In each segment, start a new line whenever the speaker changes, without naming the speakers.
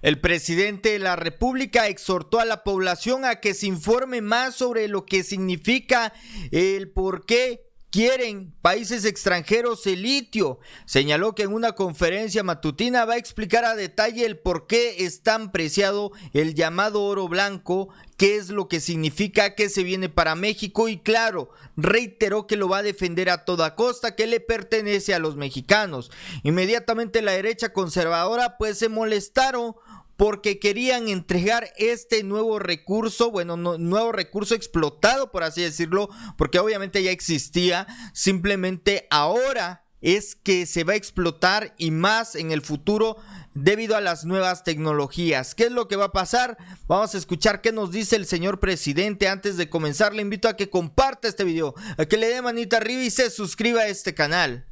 El presidente de la República exhortó a la población a que se informe más sobre lo que significa el por qué quieren países extranjeros el litio. Señaló que en una conferencia matutina va a explicar a detalle el por qué es tan preciado el llamado oro blanco, qué es lo que significa, qué se viene para México y claro, reiteró que lo va a defender a toda costa, que le pertenece a los mexicanos. Inmediatamente la derecha conservadora pues se molestaron porque querían entregar este nuevo recurso, nuevo recurso explotado, por así decirlo, porque obviamente ya existía, simplemente ahora es que se va a explotar y más en el futuro debido a las nuevas tecnologías. ¿Qué es lo que va a pasar? Vamos a escuchar qué nos dice el señor presidente. Antes de comenzar, le invito a que comparta este video, a que le dé manita arriba y se suscriba a este canal.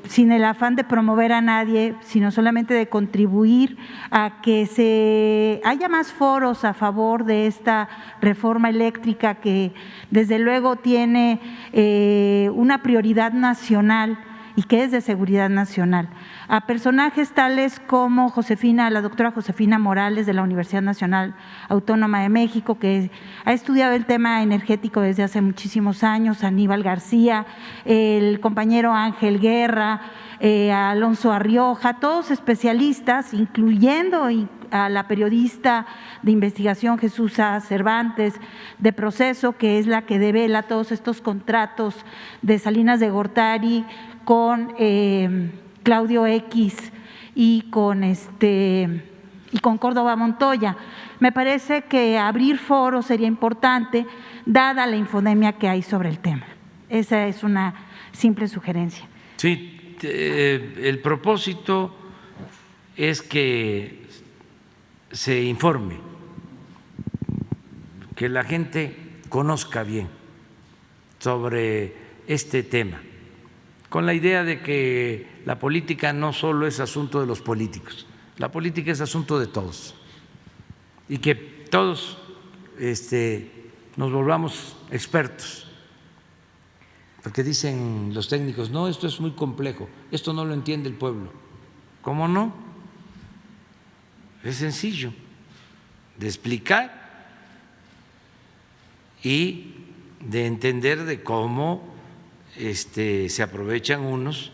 Sin el afán de promover a nadie, sino solamente de contribuir a que se haya más foros a favor de esta reforma eléctrica que desde luego tiene una prioridad nacional y que es de seguridad nacional, a personajes tales como la doctora Josefina Morales de la Universidad Nacional Autónoma de México, que ha estudiado el tema energético desde hace muchísimos años, Aníbal García, el compañero Ángel Guerra, Alonso Arrioja, todos especialistas, incluyendo a la periodista de investigación Jesús Cervantes de Proceso, que es la que devela todos estos contratos de Salinas de Gortari con Claudio X y con Córdoba Montoya. Me parece que abrir foros sería importante, dada la infodemia que hay sobre el tema. Esa es una simple sugerencia.
Sí, el propósito es que se informe, que la gente conozca bien sobre este tema, con la idea de que la política no solo es asunto de los políticos, la política es asunto de todos y que todos nos volvamos expertos, porque dicen los técnicos, no, esto es muy complejo, esto no lo entiende el pueblo. ¿Cómo no? Es sencillo de explicar y de entender de cómo se aprovechan unos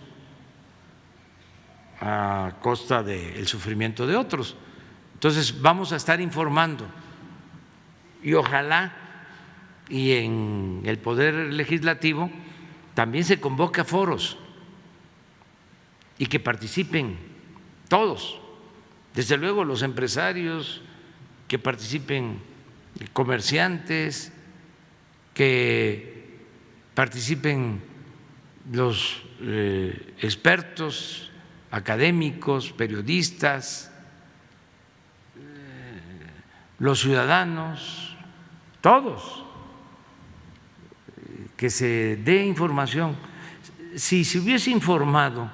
a costa del sufrimiento de otros. Entonces vamos a estar informando y ojalá y en el Poder Legislativo también se convoque a foros y que participen todos, desde luego los empresarios, que participen comerciantes, que participen los expertos, académicos, periodistas, los ciudadanos, todos, que se dé información. Si se hubiese informado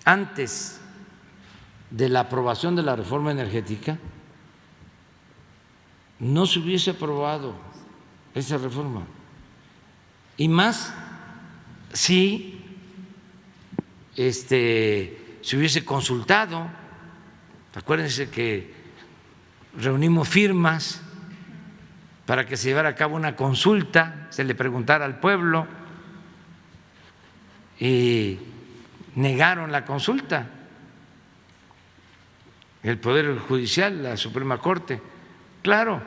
antes de la aprobación de la reforma energética, no se hubiese aprobado esa reforma. Y más si se hubiese consultado. Acuérdense que reunimos firmas para que se llevara a cabo una consulta, se le preguntara al pueblo y negaron la consulta. El Poder Judicial, la Suprema Corte, claro,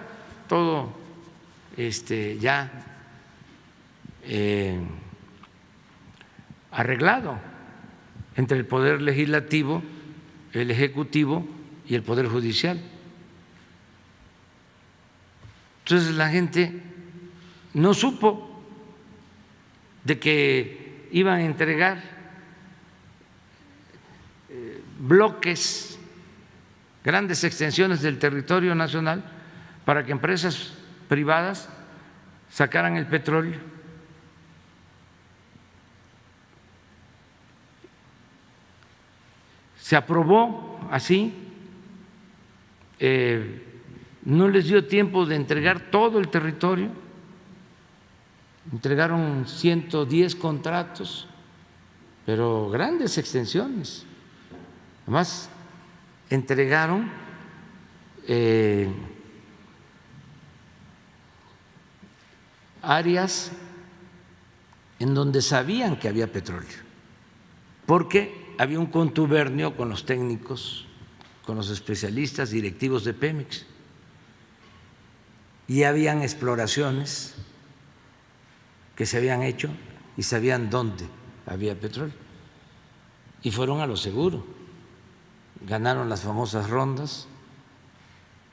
todo ya arreglado entre el Poder Legislativo, el Ejecutivo y el Poder Judicial. Entonces la gente no supo de que iban a entregar bloques, grandes extensiones del territorio nacional para que empresas privadas sacaran el petróleo. Se aprobó así, no les dio tiempo de entregar todo el territorio, entregaron 110 contratos, pero grandes extensiones. Además, entregaron áreas en donde sabían que había petróleo, porque había un contubernio con los técnicos, con los especialistas directivos de Pemex, y habían exploraciones que se habían hecho y sabían dónde había petróleo, y fueron a lo seguro, ganaron las famosas rondas.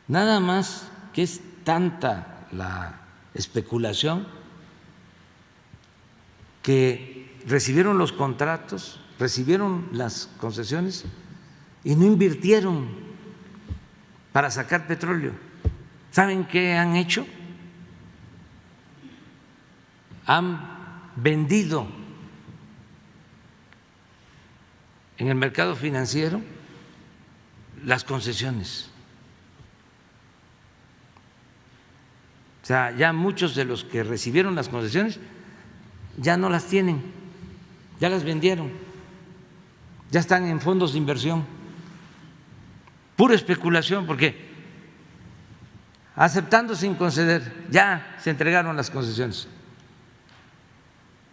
Nada más que es tanta la especulación que recibieron los contratos, recibieron las concesiones y no invirtieron para sacar petróleo. ¿Saben qué han hecho? Han vendido en el mercado financiero las concesiones. O sea, ya muchos de los que recibieron las concesiones ya no las tienen, ya las vendieron, ya están en fondos de inversión. Pura especulación, porque aceptando sin conceder, ya se entregaron las concesiones.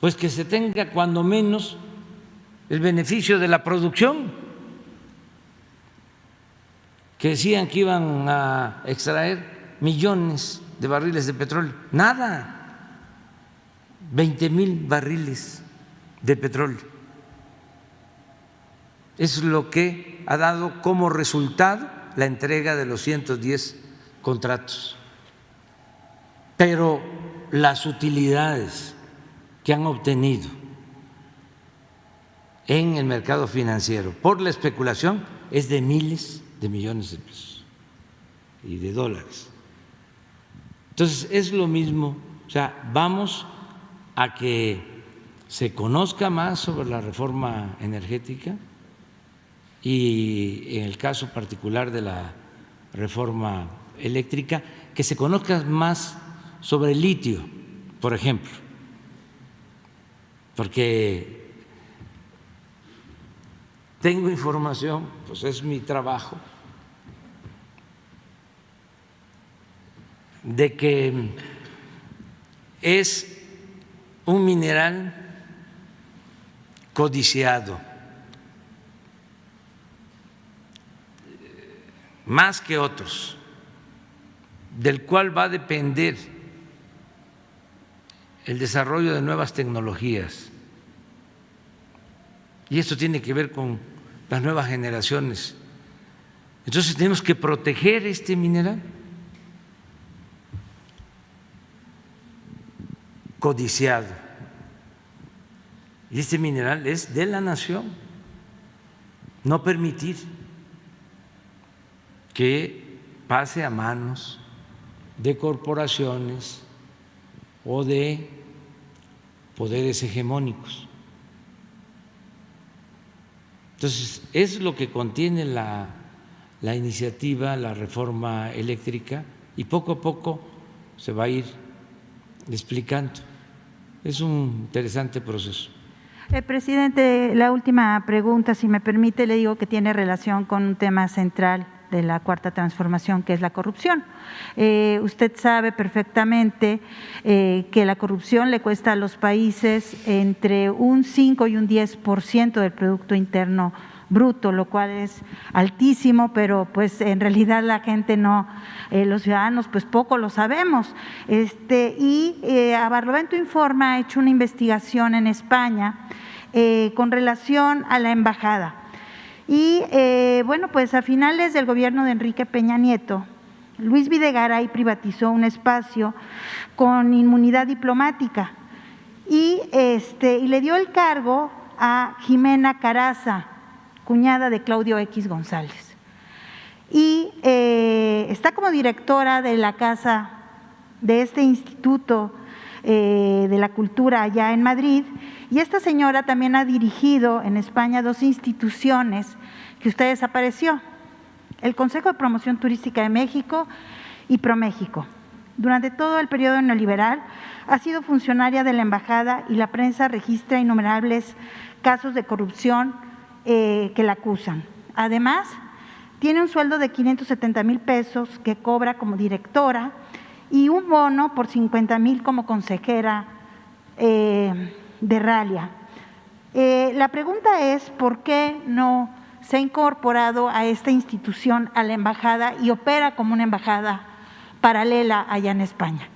Pues que se tenga cuando menos el beneficio de la producción, que decían que iban a extraer millones de barriles de petróleo. Nada, 20,000 barriles de petróleo. Es lo que ha dado como resultado la entrega de los 110 contratos. Pero las utilidades que han obtenido en el mercado financiero por la especulación es de miles de millones de pesos y de dólares. Entonces es lo mismo, o sea, vamos a que se conozca más sobre la reforma energética y en el caso particular de la reforma eléctrica, que se conozca más sobre el litio, por ejemplo, porque tengo información, pues es mi trabajo, de que es un mineral codiciado, más que otros, del cual va a depender el desarrollo de nuevas tecnologías. Y esto tiene que ver con las nuevas generaciones. Entonces tenemos que proteger este mineral codiciado. Y este mineral es de la nación. No permitir que pase a manos de corporaciones o de poderes hegemónicos. Entonces, es lo que contiene la iniciativa, la reforma eléctrica, y poco a poco se va a ir explicando. Es un interesante proceso.
Presidente, la última pregunta, si me permite, le digo que tiene relación con un tema central de la Cuarta Transformación, que es la corrupción. Usted sabe perfectamente que la corrupción le cuesta a los países entre un 5 y un 10% del Producto Interno Bruto, lo cual es altísimo, pero pues en realidad la gente no, los ciudadanos pues poco lo sabemos. A Barlovento Informa ha hecho una investigación en España con relación a la embajada. Y bueno, pues a finales del gobierno de Enrique Peña Nieto, Luis Videgaray privatizó un espacio con inmunidad diplomática y le dio el cargo a Jimena Caraza, cuñada de Claudio X González. Y está como directora de la casa de este Instituto de la Cultura allá en Madrid, y esta señora también ha dirigido en España 2 instituciones que usted desapareció, el Consejo de Promoción Turística de México y ProMéxico. Durante todo el periodo neoliberal ha sido funcionaria de la embajada y la prensa registra innumerables casos de corrupción que la acusan. Además, tiene un sueldo de 570,000 pesos que cobra como directora y un bono por 50,000 como consejera de Ralia. La pregunta es, ¿por qué no se ha incorporado a esta institución, a la embajada, y opera como una embajada paralela allá en España?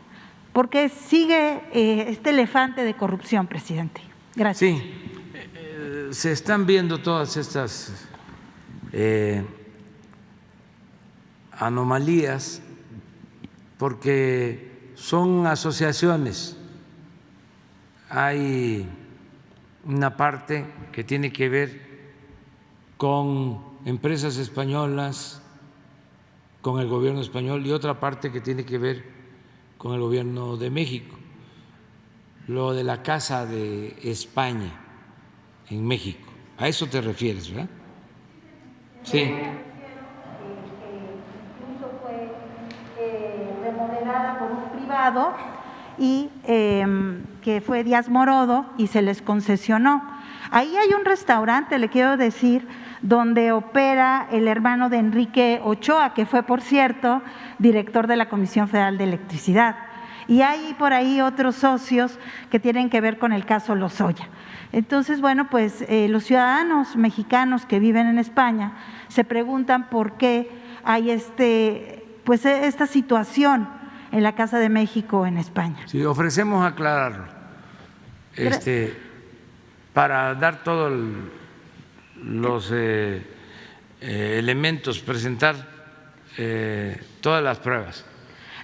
Porque sigue este elefante de corrupción, presidente. Gracias.
Sí, se están viendo todas estas anomalías porque son asociaciones. Hay una parte que tiene que ver con empresas españolas, con el gobierno español, y otra parte que tiene que ver con el gobierno de México. Lo de la Casa de España en México, a eso te refieres, ¿verdad? Sí.
Incluso fue remodelada por un privado y que fue Díaz Morodo y se les concesionó. Ahí hay un restaurante, le quiero decir, donde opera el hermano de Enrique Ochoa, que fue, por cierto, director de la Comisión Federal de Electricidad. Y hay por ahí otros socios que tienen que ver con el caso Lozoya. Entonces, bueno, pues los ciudadanos mexicanos que viven en España se preguntan por qué hay esta situación en la Casa de México en España.
Sí, ofrecemos aclararlo, para dar todos los elementos, presentar todas las pruebas.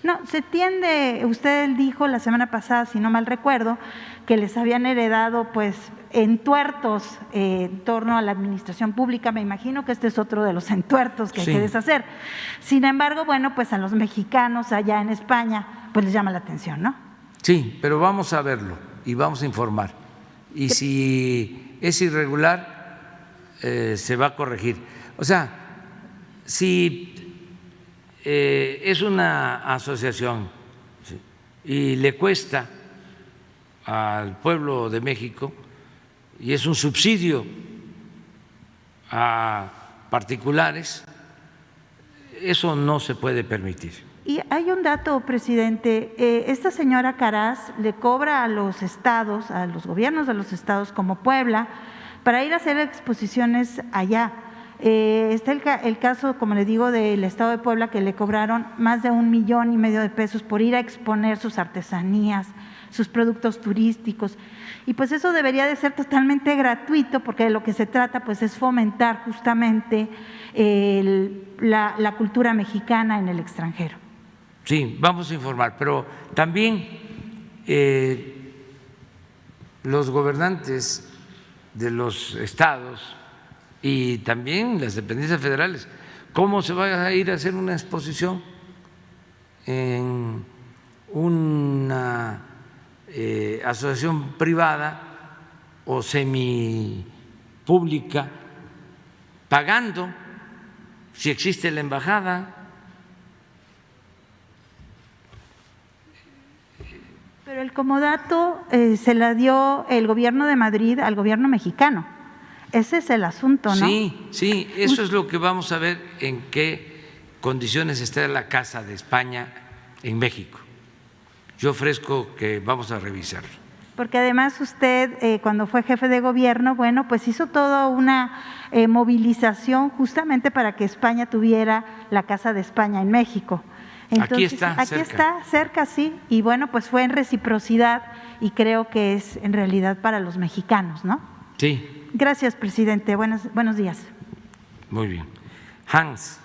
No, se tiende, usted dijo la semana pasada, si no mal recuerdo, que les habían heredado pues entuertos en torno a la administración pública. Me imagino que este es otro de los entuertos que hay que deshacer. Sin embargo, bueno, pues a los mexicanos allá en España pues les llama la atención, ¿no?
Sí, pero vamos a verlo y vamos a informar. Y si es irregular, se va a corregir. O sea, si es una asociación y le cuesta al pueblo de México y es un subsidio a particulares, eso no se puede permitir.
Y hay un dato, presidente, esta señora Caraz le cobra a los estados, a los gobiernos de los estados como Puebla, para ir a hacer exposiciones allá. Está el caso, como le digo, del estado de Puebla, que le cobraron más de 1,5 millones de pesos por ir a exponer sus artesanías, sus productos turísticos. Y pues eso debería de ser totalmente gratuito, porque de lo que se trata pues es fomentar justamente la cultura mexicana en el extranjero.
Sí, vamos a informar, pero también los gobernantes de los estados y también las dependencias federales, ¿cómo se va a ir a hacer una exposición en una asociación privada o semipública pagando si existe la embajada?
Pero el comodato se la dio el gobierno de Madrid al gobierno mexicano. Ese es el asunto, ¿no?
Sí, eso es lo que vamos a ver, en qué condiciones está la Casa de España en México. Yo ofrezco que vamos a revisarlo.
Porque además usted, cuando fue jefe de gobierno, bueno, pues hizo toda una movilización justamente para que España tuviera la Casa de España en México. Entonces, aquí está cerca, sí, y bueno, pues fue en reciprocidad y creo que es en realidad para los mexicanos, ¿no?
Sí.
Gracias, presidente. Buenos días.
Muy bien. Hans.